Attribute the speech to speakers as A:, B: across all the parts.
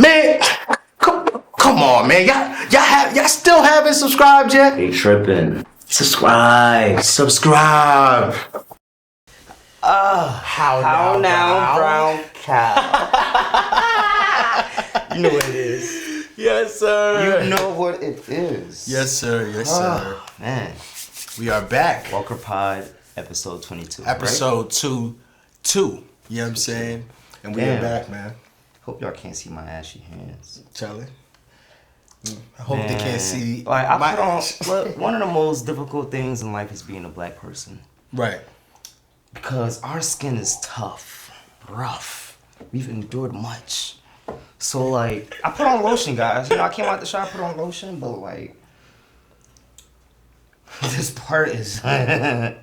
A: Man, come on, man. Y'all still haven't subscribed yet?
B: They tripping.
A: Subscribe.
B: How now, brown cow? You know what it is.
A: Yes, sir.
B: You know what it is.
A: Yes, sir. Yes, sir.
B: Man.
A: We are back.
B: WLKR Pod, episode 22.
A: Episode right? 2. You know what I'm saying? And we are back, man.
B: Hope y'all can't see my ashy hands.
A: Charlie. I hope they can't see.
B: Like, one of the most difficult things in life is being a black person.
A: Right.
B: Because our skin is tough, rough. We've endured much. So, like, I put on lotion, guys. You know, I came out the shop, put on lotion, but, like, this part is, some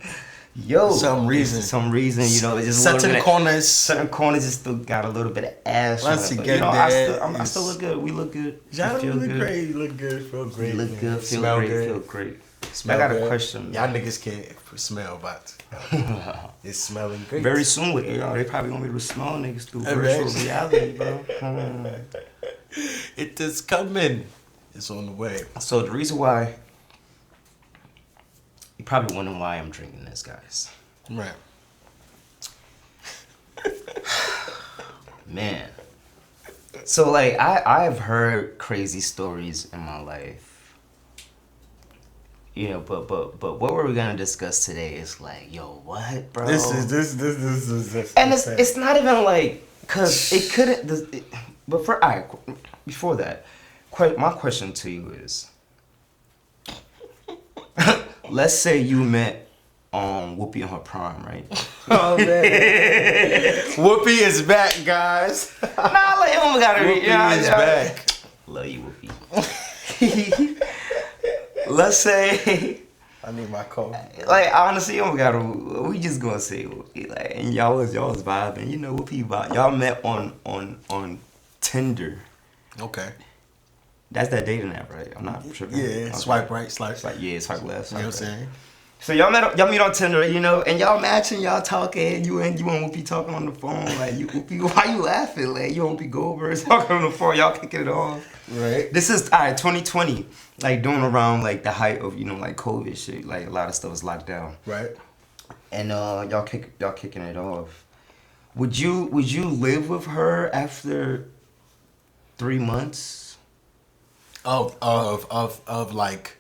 B: reason, you know, it's just certain corners just still got a little bit of ash.
A: Once you get
B: I still look good. We look good.
A: Y'all look great. You look good. Feel great.
B: You look good. Feel great.
A: Smell
B: I got
A: good.
B: a question.
A: Y'all niggas can't smell, but it's smelling great.
B: Very soon with AR, they probably gonna be able to smell niggas through virtual reality, bro.
A: It is coming. It's on the way.
B: So the reason why, you probably wondering why I'm drinking this, guys.
A: Right.
B: Man. So like I've heard crazy stories in my life. You know, but what we're gonna discuss today is like, yo, what, bro?
A: This is.
B: And it's not even like, cause it couldn't. But before that, my question to you is, let's say you met Whoopi in her prime, right?
A: Oh man, Whoopi is back, guys.
B: Nah, like, oh my God,
A: Whoopi is back.
B: Love you, Whoopi. Let's say,
A: I need my coat.
B: Like, honestly, oh my God, we just gonna say Whoopi, like, and y'all was vibing, you know, Whoopi vibe. Y'all met on Tinder.
A: Okay.
B: That's that dating app, right? I'm not sure.
A: Yeah,
B: okay.
A: Swipe right, swipe.
B: Yeah, swipe left.
A: You know what I'm saying?
B: So y'all meet on Tinder, you know, and y'all matching, y'all talking, you and Whoopi talking on the phone, like, you Whoopi, why you laughing? Like, you Whoopi Goldberg talking on the phone, y'all kicking it off.
A: Right.
B: This is 2020, like doing around like the height of, you know, like COVID shit, like a lot of stuff is locked down.
A: Right.
B: And y'all kicking it off. Would you live with her after 3 months?
A: Of like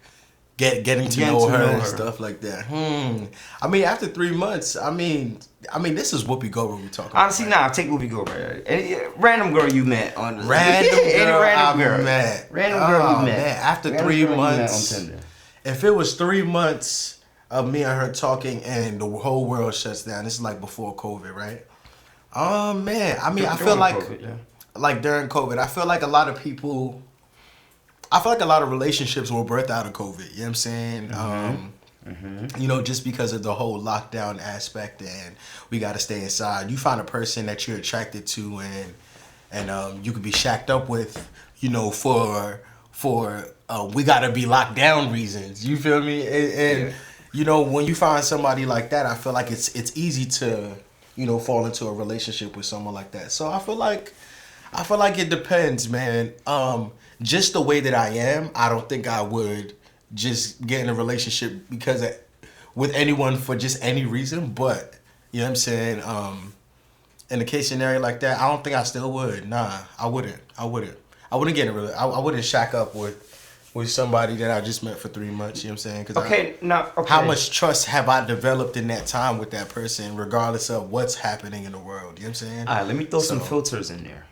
A: getting to know her and stuff like that. I mean, after 3 months, I mean, this is Whoopi Goldberg we talking about.
B: Honestly, nah, take Whoopi Goldberg. Any random girl you met on the
A: random girl
B: I
A: met.
B: Random girl you met.
A: Man. After
B: random
A: 3
B: girl
A: months,
B: you met on Tinder.
A: If it was 3 months of me and her talking and the whole world shuts down, this is like before COVID, right? Oh man, I mean, I feel like
B: COVID, yeah.
A: Like during COVID, I feel like a lot of people. I feel like a lot of relationships were birthed out of COVID. You know what I'm saying? You know, just because of the whole lockdown aspect and we got to stay inside. You find a person that you're attracted to and you could be shacked up with, you know, for we got to be locked down reasons. You feel me? And you know, when you find somebody like that, I feel like it's easy to, you know, fall into a relationship with someone like that. So I feel like it depends, man. Just the way that I am, I don't think I would just get in a relationship with anyone for just any reason. But you know what I'm saying? In a case scenario like that, I don't think I still would. Nah, I wouldn't get in a I wouldn't shack up with somebody that I just met for 3 months. You know what I'm saying? Cause how much trust have I developed in that time with that person, regardless of what's happening in the world? You know what I'm saying?
B: All right, let me throw some filters in there.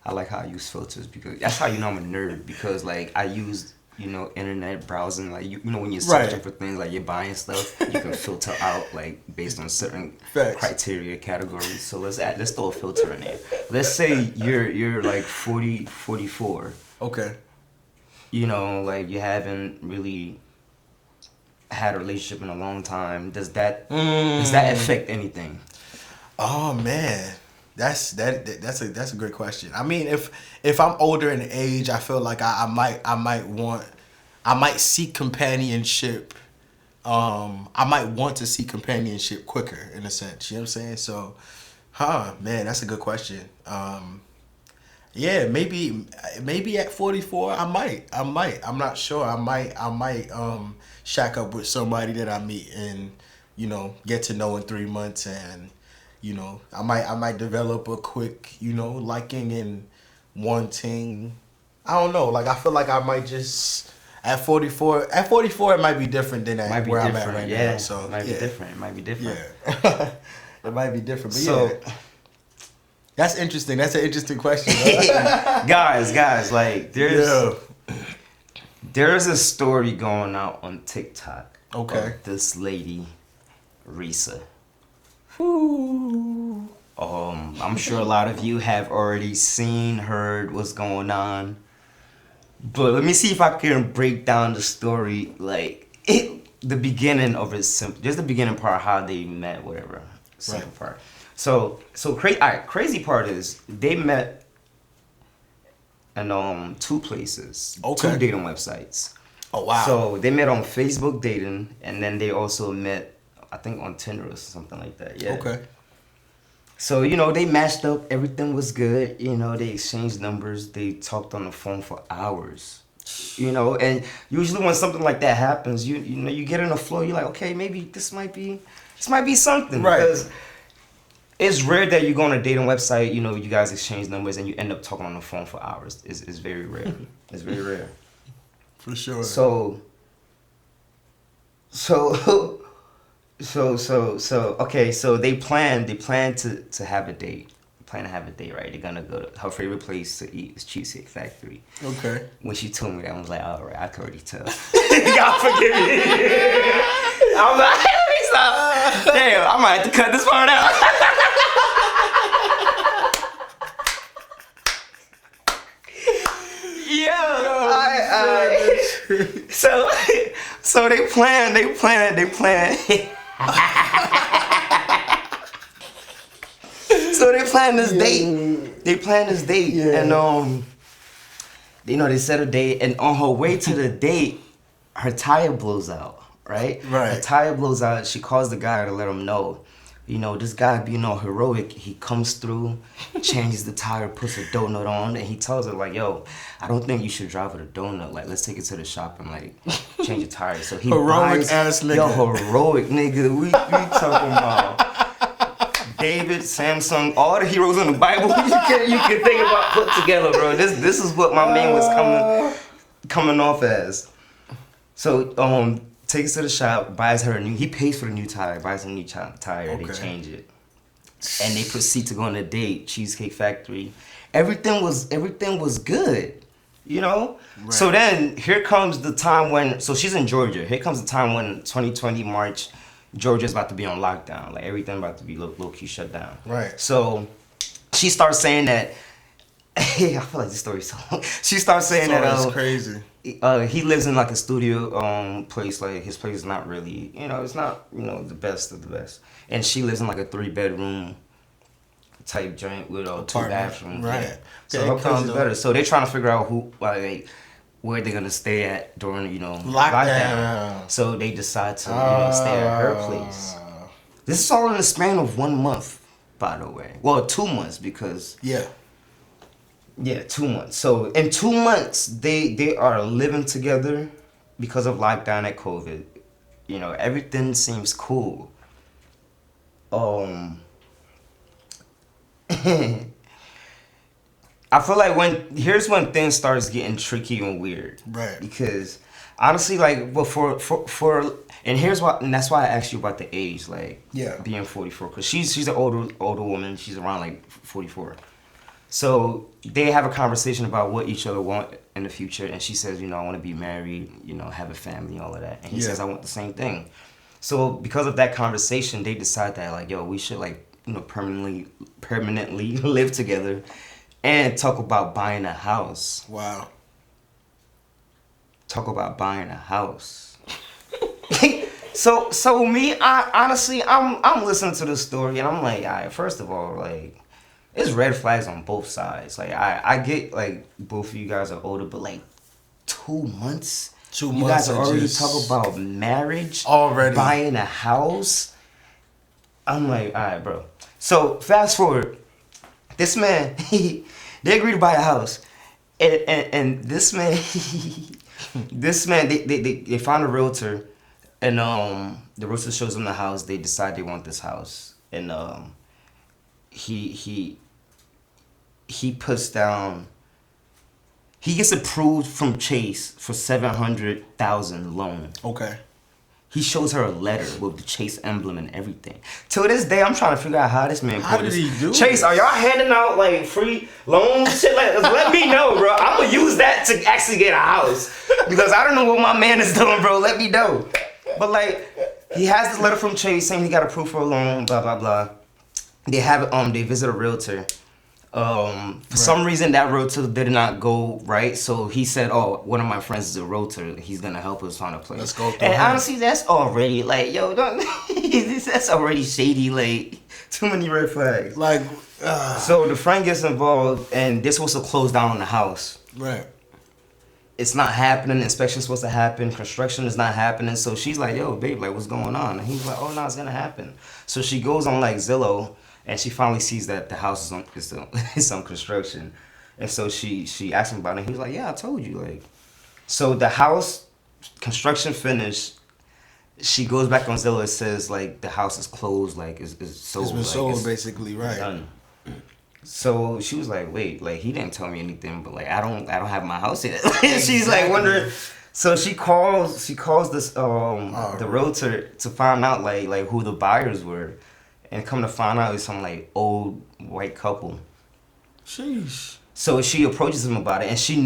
B: I like how I use filters because that's how you know I'm a nerd, because like I use, you know, internet browsing, like you know when you're searching for things, like you're buying stuff, you can filter out like based on certain criteria categories. So let's throw a filter in there. Let's say you're like 44.
A: Okay.
B: You know, like you haven't really had a relationship in a long time. Does that affect anything?
A: Oh man. That's a great question. I mean, if I'm older in age, I feel like I might seek companionship. I might want to seek companionship quicker in a sense. You know what I'm saying? So, man, that's a good question. Yeah, maybe at 44 I might. I'm not sure. I might shack up with somebody that I meet and, get to know in 3 months, and, I might develop a quick, liking and wanting. I don't know. Like, I feel like I might just at 44. At 44 it might be different than at where I'm at right now. So
B: it might be different. It might be different.
A: Yeah. It might be different. But
B: So
A: that's interesting. That's an interesting question.
B: guys, like there's a story going out on TikTok.
A: Okay.
B: Of this lady, Risa.
A: Ooh.
B: I'm sure a lot of you have already seen, heard what's going on. But let me see if I can break down the story, the beginning of it. Just the beginning part, how they met, whatever. Simple part. So crazy part is they met in 2 places,
A: Okay.
B: 2 dating websites.
A: Oh wow.
B: So they met on Facebook dating, and then they also met, I think, on Tinder or something like that. Yeah.
A: Okay.
B: So, they matched up, everything was good, they exchanged numbers, they talked on the phone for hours. And usually when something like that happens, you get in the flow, you're like, okay, maybe this might be something.
A: Right.
B: Because it's rare that you go on a dating website, you guys exchange numbers and you end up talking on the phone for hours. It's very rare. It's very rare.
A: For sure.
B: So okay, so they plan to have a date. Right? They're gonna go to her favorite place to eat is Cheesecake Factory.
A: Okay.
B: When she told me that, I was like, all right, I could already tell. God forgive me. I was like, let me stop. Damn, I might have to cut this part out. So they plan. So they plan this date.
A: Yeah.
B: And they set a date, and on her way to the date, her tire blows out, right?
A: Right.
B: Her tire blows out. She calls the guy to let him know. This guy being all heroic, he comes through, changes the tire, puts a donut on, and he tells her, like, yo, I don't think you should drive with a donut. Like, let's take it to the shop and, change the tire. So he
A: heroic ass nigga.
B: Yo, heroic nigga. We talking about David, Samson, all the heroes in the Bible you can think about put together, bro. This is what my man was coming off as. So, takes her to the shop, buys her he pays for the new tire, buys a new tire,
A: Okay.
B: They change it. And they proceed to go on a date, Cheesecake Factory. Everything was good, Right. So then here comes the time when, so she's in Georgia. Here comes the time when 2020 March, Georgia's about to be on lockdown. Like, everything about to be low-key shut down.
A: Right.
B: So she starts saying that, I feel like this story's so long. She starts saying that
A: That's crazy.
B: he lives in like a studio place. Like, his place is not really, it's not, the best of the best. And she lives in like a 3-bedroom type joint with 2 bathrooms.
A: Right.
B: Yeah. So her place is better. So they're trying to figure out where they're gonna stay at during lockdown. So they decide to stay at her place. This is all in the span of 1 month, by the way. Well, 2 months because. Yeah, 2 months. So in 2 months, they are living together because of lockdown and COVID. Everything seems cool. I feel like here's when things starts getting tricky and weird.
A: Right.
B: Because honestly, and that's why I asked you about the age, being 44, because she's an older woman. She's around 44. So they have a conversation about what each other want in the future, and she says, I want to be married, have a family, all of that. And he says, I want the same thing. So because of that conversation, they decide that we should permanently live together and talk about buying a house.
A: Wow.
B: Talk about buying a house. So me, I'm listening to this story and I'm like, all right, first of all, there's red flags on both sides. I get both of you guys are older, but 2 months?
A: 2
B: You
A: months.
B: guys are already talking about marriage,
A: already
B: buying a house. I'm like, all right, bro. So fast forward, this man, They agreed to buy a house, and this man, they found a realtor, and the realtor shows them the house. They decide they want this house, and he puts down. He gets approved from Chase for $700,000 loan.
A: Okay.
B: He shows her a letter with the Chase emblem and everything. To this day, I'm trying to figure out how this man.
A: How did he do
B: Chase,
A: this?
B: are y'all handing out like free loans? Shit, let me know, bro. I'm gonna use that to actually get a house because I don't know what my man is doing, bro. Let me know. But like, he has this letter from Chase saying he got approved for a loan. Blah blah blah. They have they visit a realtor. For some reason that realtor did not go right, so he said, "Oh, one of my friends is a realtor. He's gonna help us find a place."
A: Let's go.
B: And honestly, that's already like, yo, that's already shady. Like, too many red flags.
A: Like,
B: so the friend gets involved, and they're supposed to close down on the house.
A: Right.
B: It's not happening. Inspection's supposed to happen. Construction is not happening. So she's like, "Yo, babe, like, what's going on?" And he's like, "Oh, no, it's gonna happen." So she goes on like Zillow. And she finally sees that the house is on construction, and so she asks him about it. And he was like, "Yeah, I told you." Like, so the house construction finished. She goes back on Zillow. It says like the house is closed. Like it's sold.
A: It's been sold basically, right?
B: Done. So she was like, "Wait, like he didn't tell me anything, but like I don't have my house yet." She's like wondering. So she calls this the realtor to find out like who the buyers were. And come to find out, it's some like old white couple.
A: Sheesh.
B: So she approaches him about it, and she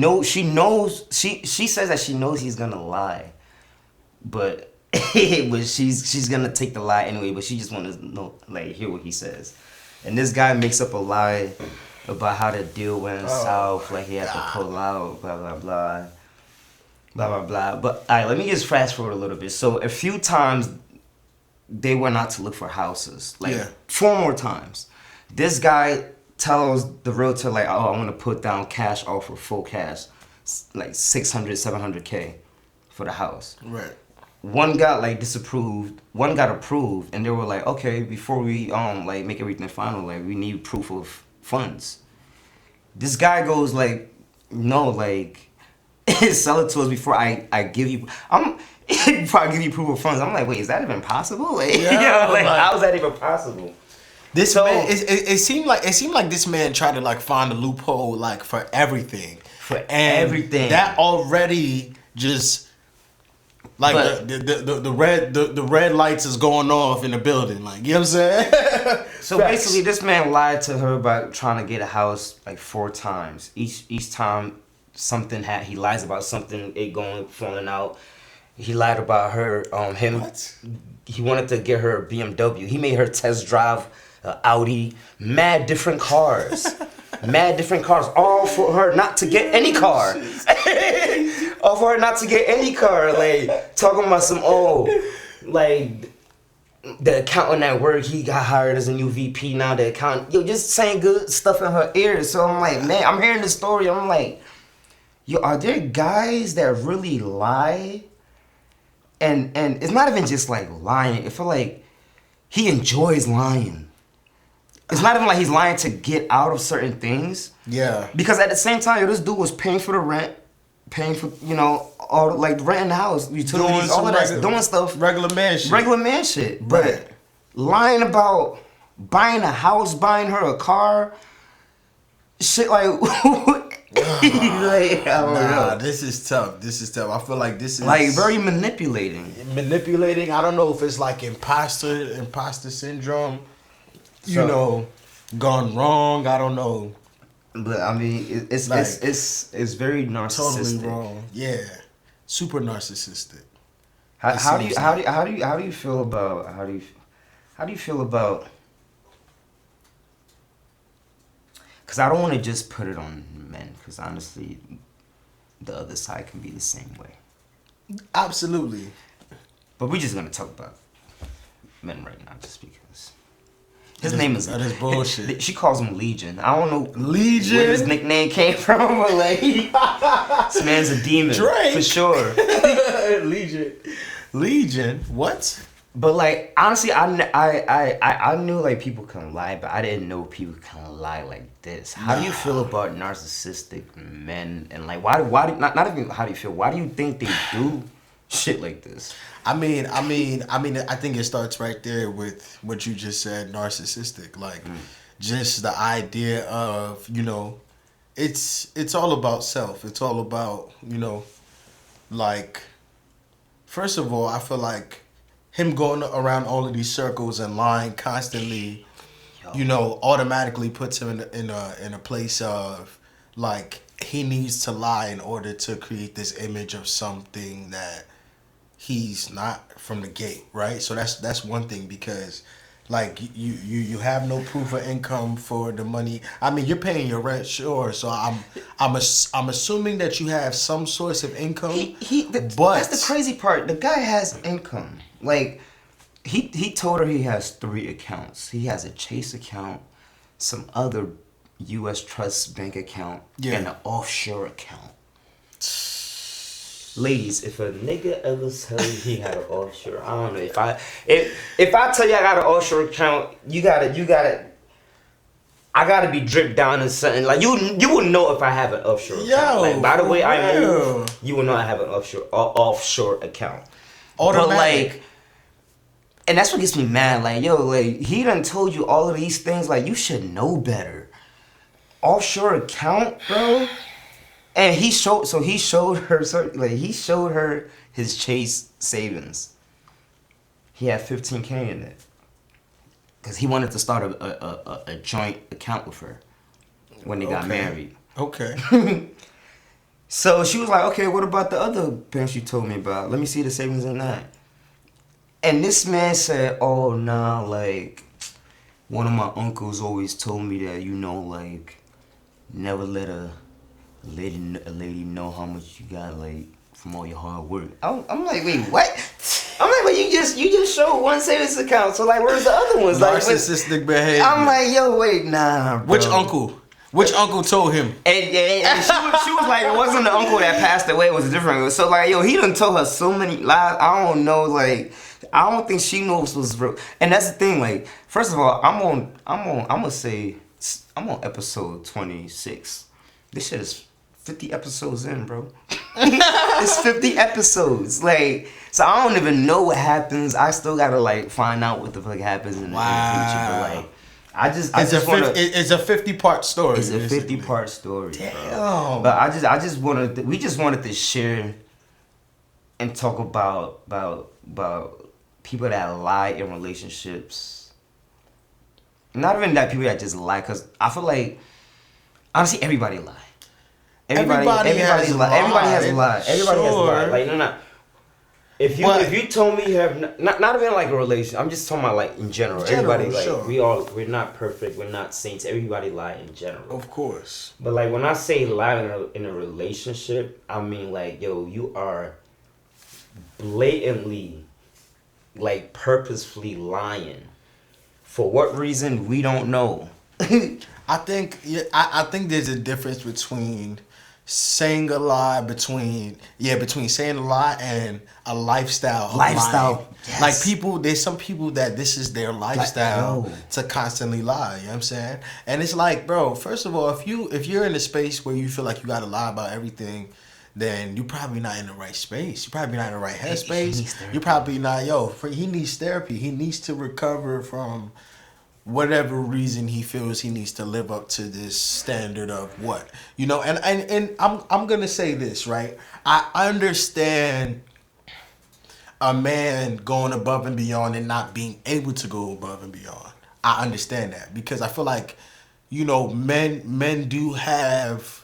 B: says that she knows he's gonna lie, but she's gonna take the lie anyway. But she just wants to know, like, hear what he says. And this guy makes up a lie about how the deal went south, like he had to pull out, blah blah blah, blah blah blah. But all right, let me just fast forward a little bit. So a few times. They went out to look for houses, like 4 more times. This guy tells the realtor like, "Oh, I'm gonna put down cash offer, full cash, like 600, 700K for the house."
A: Right.
B: One got like disapproved, one got approved, and they were like, "Okay, before we like make everything final, like we need proof of funds." This guy goes like, "No, like sell it to us before I give you." Before I give you proof of funds, I'm like, wait, is that even possible? Like, how is that even possible?
A: This man, it seemed like this man tried to like find a loophole like for everything.
B: Everything.
A: That already just like the red lights is going off in the building. Like, you know what I'm saying?
B: So basically, this man lied to her about trying to get a house like 4 times. Each time something he lies about something, falling out. He lied about her, him.
A: What?
B: He wanted to get her a BMW. He made her test drive Audi, mad different cars. All for her not to get any car. All for her not to get any car. Like, talking about some, like, the accountant at work, he got hired as a new VP now, the accountant. Yo, just saying good stuff in her ears. So I'm like, man, I'm hearing this story. I'm like, yo, are there guys that really lie? And it's not even just like lying. I feel like he enjoys lying. It's not even like he's lying to get out of certain things. Yeah. Because at the same time, this dude was paying for the rent, paying for, all like renting the house, utilities, all of that, doing stuff. Regular man shit. But lying about buying a house, buying her a car, shit like like,
A: this is tough. I feel like this is
B: like very manipulating.
A: I don't know if it's like imposter syndrome, gone wrong. I don't know.
B: But I mean, it's very narcissistic.
A: Totally wrong. Yeah, super narcissistic.
B: How do you feel about? Because I don't want to just put it on men, because honestly, the other side can be the same way.
A: Absolutely.
B: But we're just going to talk about men right now, just because. His name is...
A: That is bullshit.
B: She calls him Legion. I don't know
A: Legion?
B: where his nickname came from, but like, this man's a demon. Drake. For sure.
A: Legion. What?
B: But like honestly, I knew like people can lie, but I didn't know people can lie like this. How do you feel about narcissistic men and like why not even how do you feel? Why do you think they do shit like this?
A: I mean, I think it starts right there with what you just said, narcissistic. Like, just the idea of, it's all about self. It's all about, like, first of all, I feel like him going around all of these circles and lying constantly, automatically puts him in a place of like he needs to lie in order to create this image of something that he's not from the gate, right? So that's one thing, because like you have no proof of income for the money. I mean, you're paying your rent, sure. So I'm assuming that you have some source of income. But
B: that's the crazy part. The guy has income. Like he told her he has 3 accounts. He has a Chase account, some other U.S. Trust bank account, and an offshore account. Ladies, if a nigga ever tell you he had an offshore, I don't know if I tell you I got an offshore account, you gotta. I gotta be dripped down in something. Like you will know if I have an offshore account. Like by the way I move, you will know I have an offshore account. Automatic. But like, and that's what gets me mad. Like like he done told you all of these things. Like you should know better. Offshore account, bro. And he showed her his Chase savings. He had $15K in it. Cause he wanted to start a joint account with her when they got married.
A: Okay.
B: So she was like, okay, what about the other banks you told me about? Let me see the savings in that. And this man said, oh nah, like one of my uncles always told me that, like, never let a lady know how much you got, like, from all your hard work. I'm like, wait, what? I'm like, but you just showed one savings account, so like, where's the other ones?
A: Narcissistic behavior.
B: I'm like, yo, wait, nah, bro.
A: Which uncle told him?
B: And she was like, it wasn't the uncle that passed away, it was a different. So like, yo, he done told her so many lies. I don't know, like, I don't think she knows what's real. And that's the thing, like, first of all, I'm on episode 26. This shit is 50 episodes in, bro. It's 50 episodes. Like, so I don't even know what happens. I still gotta like find out what the fuck happens in the future. But like,
A: it's a 50-part story.
B: It's a 50-part story.
A: Damn.
B: Bro. But we just wanted to share and talk about people that lie in relationships. Not even that people that just lie, cause I feel like honestly everybody lie. Everybody has a lie. Everybody has a lie. Like no. If you told me you have not even like a relation, I'm just talking about like in general. Everybody like sure. We're not perfect. We're not saints. Everybody lie in general.
A: Of course.
B: But like when I say lie in a relationship, I mean like you are blatantly, like purposefully lying. For what reason we don't know.
A: I think there's a difference between saying a lie, between saying a lie and a lifestyle. Yes. Like there's some people that this is their lifestyle to constantly lie. You know what I'm saying? And it's like, bro, first of all, if you're in a space where you feel like you gotta lie about everything, then you're probably not in the right space. You're probably not in the right headspace. You're probably not, he needs therapy. He needs to recover from whatever reason he feels he needs to live up to this standard of what. And I'm gonna say this, right? I understand a man going above and beyond and not being able to go above and beyond. I understand that because I feel like, men do have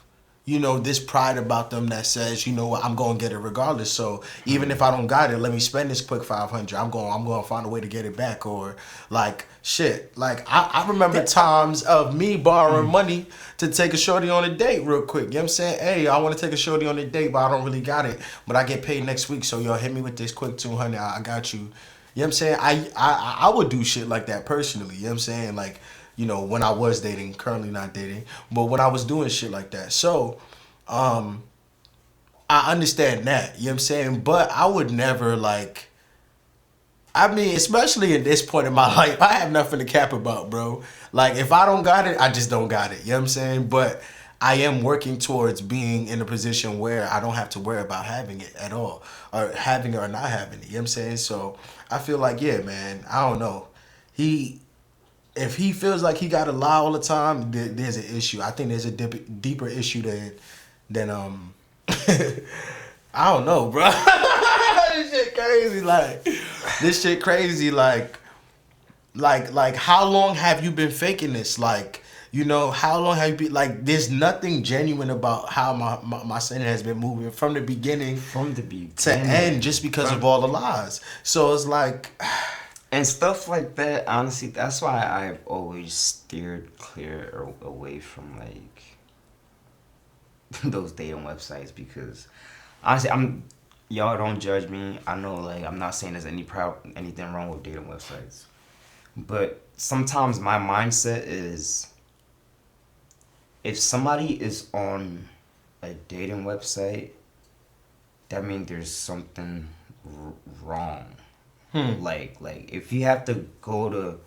A: this pride about them that says, I'm going to get it regardless. So even if I don't got it, let me spend this quick $500. I'm going to find a way to get it back. Or like shit. Like I remember times of me borrowing money to take a shorty on a date real quick. You know what I'm saying? Hey, I want to take a shorty on a date, but I don't really got it. But I get paid next week. So hit me with this quick $200. I got you. You know what I'm saying? I would do shit like that personally. You know what I'm saying? Like, when I was dating, currently not dating, but when I was doing shit like that. So, I understand that, you know what I'm saying? But I would never I mean, especially at this point in my life, I have nothing to cap about, bro. Like, if I don't got it, I just don't got it. You know what I'm saying? But I am working towards being in a position where I don't have to worry about having it at all. Or having it or not having it. You know what I'm saying? So, I feel like, yeah, man, I don't know. If he feels like he got to lie all the time, there's an issue. I think there's a deeper issue than I don't know, bro. This shit crazy. Like, how long have you been faking this? Like, you know, how long have you been, like, there's nothing genuine about how my son has been moving from the beginning to end just because of all the lies. So it's like,
B: and stuff like that, honestly, that's why I've always steered clear or away from, like, those dating websites, because honestly, y'all don't judge me. I know, like, I'm not saying there's anything wrong with dating websites, but sometimes my mindset is, if somebody is on a dating website, that means there's something wrong. Like if you have to go to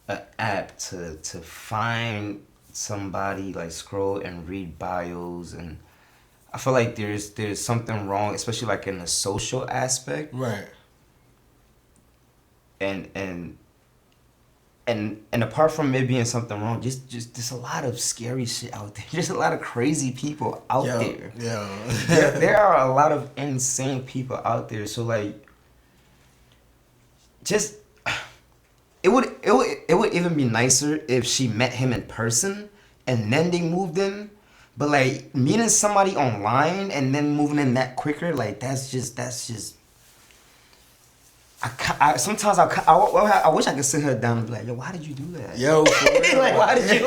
B: an app to find somebody, like, scroll and read bios, and I feel like there's something wrong, especially like in the social aspect.
A: right.
B: And apart from it being something wrong, just there's a lot of scary shit out there. There's a lot of crazy people out there.
A: Yeah.
B: There are a lot of insane people out there. So, like, just it would even be nicer if she met him in person and then they moved in. But, like, meeting somebody online and then moving in that quicker, like, that's just. Sometimes I wish I could sit her down and be like, yo, why did you do that?
A: Yo, for real.
B: Like, why did you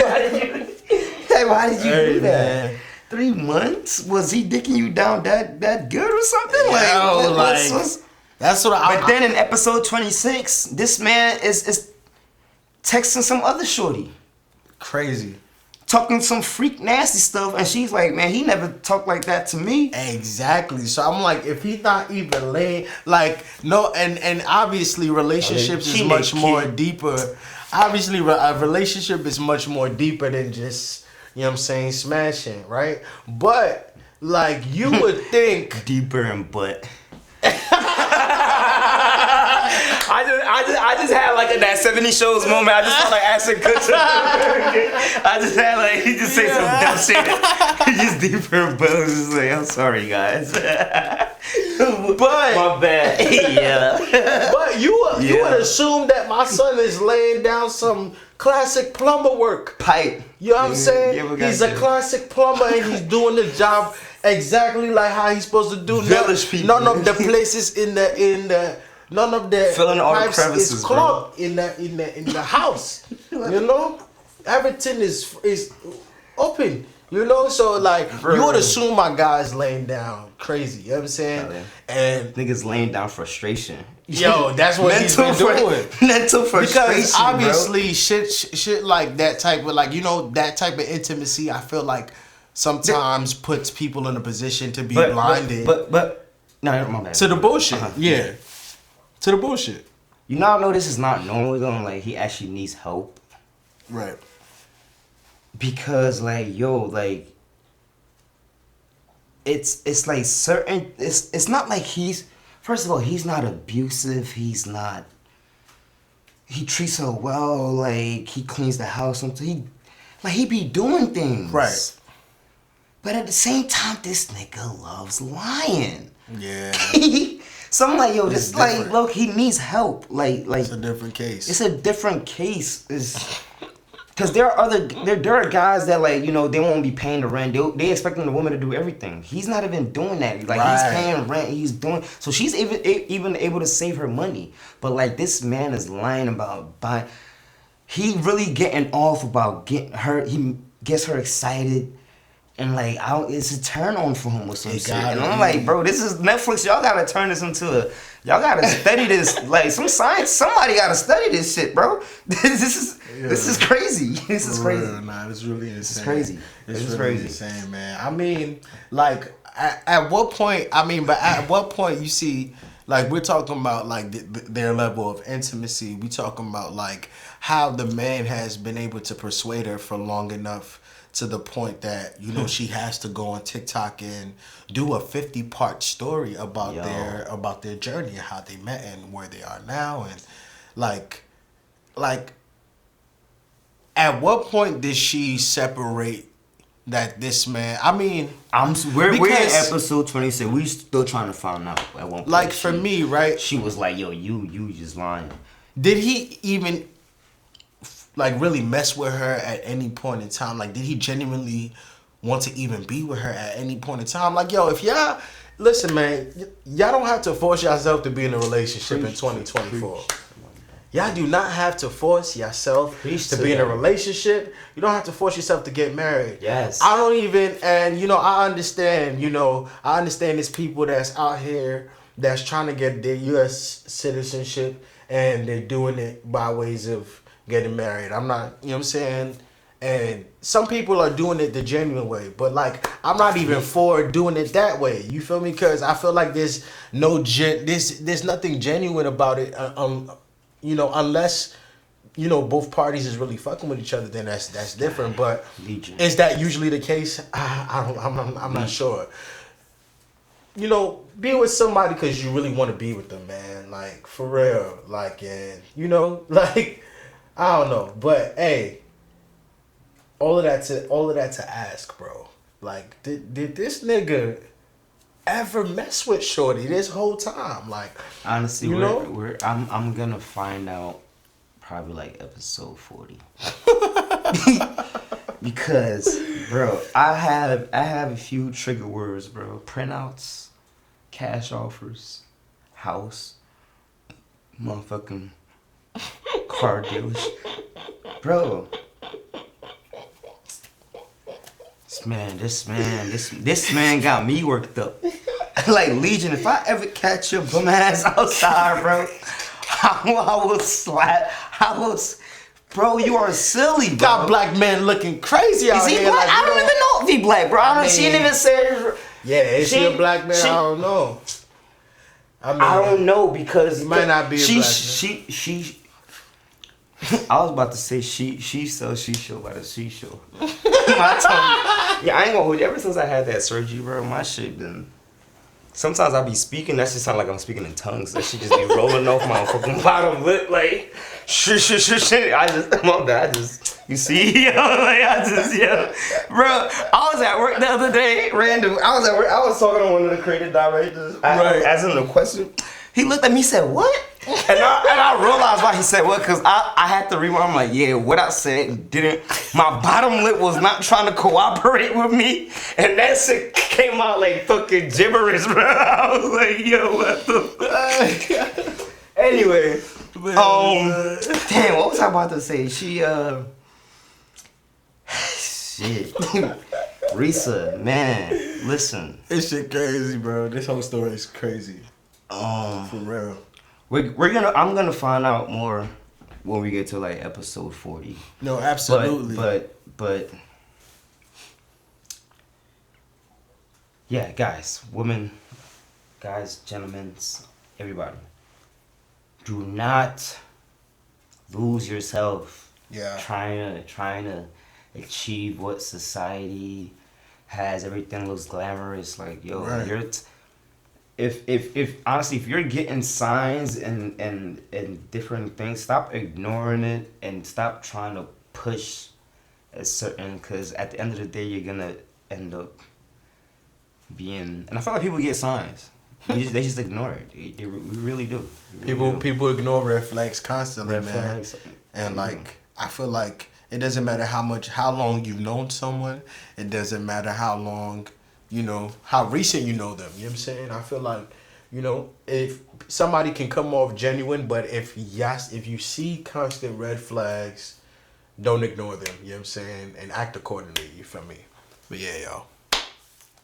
B: do that?
A: Man.
B: 3 months? Was he dicking you down that good or something?
A: That's what
B: But then in episode 26, this man is texting some other shorty.
A: Crazy.
B: Talking some freak nasty stuff, and she's like, man, he never talked like that to me.
A: Exactly. So I'm like, if he's not even laying, like, no, and obviously relationships is much more deeper. Obviously, a relationship is much more deeper than just, you know what I'm saying, smashing, right? But, like, you would think...
B: Deeper in butt. I just had, like, in that 70 shows moment, I just felt like Ashton Kutcher. I just had, like, he just say some dumb shit. He just deeper in butt. I was just like, I'm sorry, guys.
A: But
B: my bad. Yeah.
A: But you would assume that my son is laying down some classic plumber work.
B: Pipe.
A: You know what I'm saying? He's a classic plumber and he's doing the job exactly like how he's supposed to do.
B: Village people.
A: None of the places in the none of the
B: filling all the
A: pipes
B: crevices,
A: is clogged in the house. You know? Everything is open. You know, so like you would assume my guy's laying down crazy. You know what I'm saying?
B: Yeah.
A: And
B: niggas laying down frustration.
A: Yo, that's what he's been doing.
B: Mental frustration.
A: Because obviously, shit like that type of, like, you know, that type of intimacy, I feel like sometimes puts people in a position to be blinded.
B: But no, my bad.
A: To the bullshit. Yeah. To the bullshit.
B: You know this is not normal though. Like, he actually needs help.
A: Right.
B: Because, like, yo, like, it's like certain, it's not like first of all, he's not abusive, he treats her well, like, he cleans the house, he be doing things.
A: Right.
B: But at the same time, this nigga loves lying.
A: Yeah.
B: So I'm like, yo, this, like, look, he needs help. Like,
A: it's a different case.
B: It's a different case. Because there are guys that, like, you know, they won't be paying the rent. They expecting the woman to do everything. He's not even doing that. Like, He's paying rent. He's doing... So she's even able to save her money. But, like, this man is lying about buying... He really getting off about getting her... He gets her excited. And, like, it's a turn on for him or some shit. And I'm like, bro, this is Netflix. Y'all gotta turn this into a... Y'all gotta study this. Like, some science. Somebody gotta study this shit, bro. This is crazy. This is crazy.
A: Nah, it's really insane.
B: This is crazy.
A: It's really insane, man. I mean, like, at what point you see Like, we're talking about, like, their level of intimacy. We talking about, like, how the man has been able to persuade her for long enough to the point that, you know, she has to go on TikTok and do a 50-part story about their journey and how they met and where they are now. And, like, at what point did she separate that this man? I mean,
B: we're in episode 26. We still trying to find out at one point.
A: Like, for me, right?
B: She was like, "Yo, you just lying."
A: Did he even like really mess with her at any point in time? Like, did he genuinely want to even be with her at any point in time? Like, yo, if y'all listen, man, y'all don't have to force yourself to be in a relationship in 2024. Y'all do not have to force yourself to be in a relationship. You don't have to force yourself to get married.
B: Yes.
A: I don't even, and you know, I understand there's people that's out here that's trying to get their U.S. citizenship and they're doing it by ways of getting married. I'm not, you know what I'm saying? And some people are doing it the genuine way, but like, I'm not even for doing it that way. You feel me? Because I feel like there's nothing genuine about it. You know, unless, you know, both parties is really fucking with each other, then that's different. But is that usually the case? I'm not sure. You know, be with somebody because you really want to be with them, man. Like, for real. Like, and, you know, like, I don't know. But, hey, all of that to ask, bro. Like, did this nigga ever mess with Shorty this whole time? Like,
B: honestly, I'm gonna find out probably like episode 40. Because, bro, I have a few trigger words, bro. Printouts, cash offers, house, motherfucking car dealers. Bro. This man got me worked up. Like, Legion, if I ever catch your bum ass outside, bro, I will slap. Bro, you are silly, bro.
A: Got black men looking crazy out here.
B: Is he black? I don't even know if he black, bro. She didn't even say.
A: Yeah, is she a black man? I don't know.
B: I don't know because
A: he might not be a black man.
B: She. I was about to say she sells she-show by the she-show. Yeah, I ain't gonna hold you. Ever since I had that surgery, bro, my shit been. Sometimes I be speaking, that shit sound like I'm speaking in tongues. That shit just be rolling off my fucking bottom lip, like, shit. You see, yo, bro. I was at work the other day, random. I was at work. I was talking to one of the creative directors, asking him a question. He looked at me, said, "What?" And I realized why he said what, because I had to rewind. I'm like, yeah, what I said didn't, my bottom lip was not trying to cooperate with me, and that shit came out like fucking gibberish, bro. I was like, yo, what the fuck? Anyway, damn, what was I about to say? Shit. Risa, man, listen.
A: This shit crazy, bro. This whole story is crazy. For real.
B: I'm gonna find out more when we get to like episode 40.
A: No, absolutely.
B: But yeah, guys, women, guys, gentlemen, everybody, do not lose yourself. Yeah. Trying to achieve what society has. Everything looks glamorous. Like, yo, you're. If honestly, if you're getting signs and different things, stop ignoring it and stop trying to push a certain, because at the end of the day, you're gonna end up being. And I feel like people get signs, they just ignore it. We really do.
A: People ignore red flags constantly, man. And like, I feel like it doesn't matter how long you've known someone. It doesn't matter how long. You know, how recent you know them. You know what I'm saying? I feel like, you know, if somebody can come off genuine, but if you see constant red flags, don't ignore them. You know what I'm saying? And act accordingly. You feel me? But yeah, yo.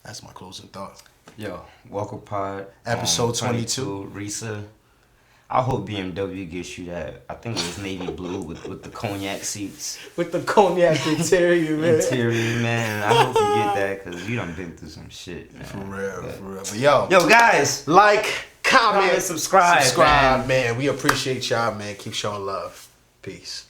A: That's my closing thought.
B: Yo, WLKR Pod.
A: Episode 22.
B: Risa. I hope BMW gets you that. I think it was navy blue with the cognac seats.
A: With the cognac interior, man.
B: I hope you get that because you done been through some shit, man.
A: For real. But yo,
B: guys,
A: like, comment,
B: subscribe,
A: man. We appreciate y'all, man. Keep showing love. Peace.